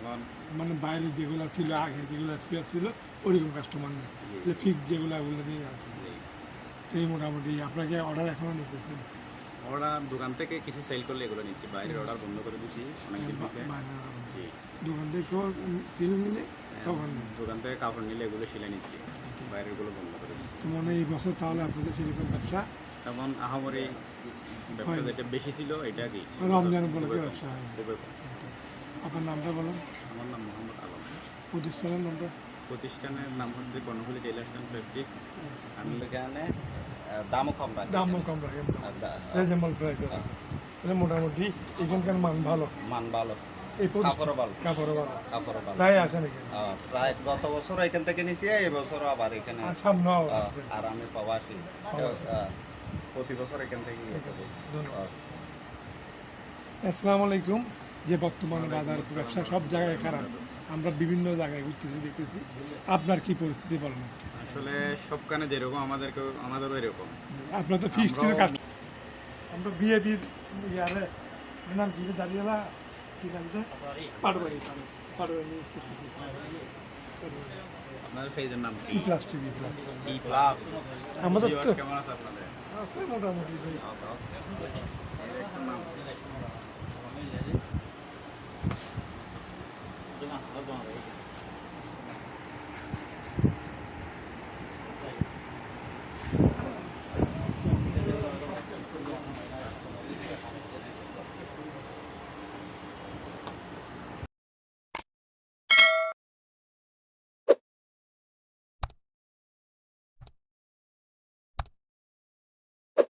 এখন মানে বাইরে যেগুলো ছিল আগে যেগুলো স্পেয়ার ছিল ওইরকম কাস্টমার নেই, ফিক্স যেগুলো ওগুলো দিয়ে আসছে। তো এই মোটামুটি আপনাকে অর্ডার এখনও নিতেছেন? অর্ডার দোকান থেকে কিছু সেল করলে এগুলো নিচ্ছি, বাইরের অর্ডার বন্ধ করে দিচ্ছি অনেকদিন হয়েছে। জি, দোকান থেকে সিল নিলে তখন দোকান থেকে কাপড় নিলে এগুলো সিলে নিচ্ছি, বাইরের গুলো বন্ধ করে দিচ্ছি। তো মনে হয় এই বছর তাহলে আপনাদের সেরকম ব্যবসা তখন আহামরি ব্যবসা যেটা বেশি ছিল এটা কি রমজান উপলক্ষে ব্যবসা হয়। খুবই কম। আপনার নামটা বলুন, আমার নাম মোহাম্মদ আলম। প্রতিষ্ঠানের নামটা। প্রতিষ্ঠানের নাম হচ্ছে কর্ণফুলী টেইলার্স অ্যান্ড ফেব্রিক্স। আমি এখানে দামও কম রাখে, দামও কম রাখেন, রিজনেবল প্রাইস। তাহলে মোটামুটি এখানকার মান ভালো, মান ভালো, এই কাপড়ও ভালো, কাপড়ও ভালো, কাপড়ও ভালো। প্রায় আসেন এখানে। প্রায় গত বছর এখান থেকে নিয়েছি, এই বছরও আবার এখানে। আর সামনেও আসবেন। আর আমি প্রবাসী, প্রতি বছর এখান থেকে ইয়ে করি। ধন্যবাদ। আসসালামু আলাইকুম। যে বর্তমানে বাজার ব্যবসা সব জায়গায় খারাপ, আমরা বিভিন্ন জায়গায় ঘুরতেছি দেখতেছি, আপনার কি পরিস্থিতি বলেন? আসলে সবখানে যেরকম আমাদেরও এরকম। আপনার তো ফিক্সড কাজ। আমরা বিয়েপির ইয়ারে নাম কি দাঁড়িয়েলা কি নামটা পাটবাড়ি পাটবাড়ি নিউজ করছি। আপনাদের পেজের নাম কি? ই প্লাস টিভি প্লাস। ই প্লাস। আমাদের তো কেমন আছে আপনাদের? আছে মোটামুটি।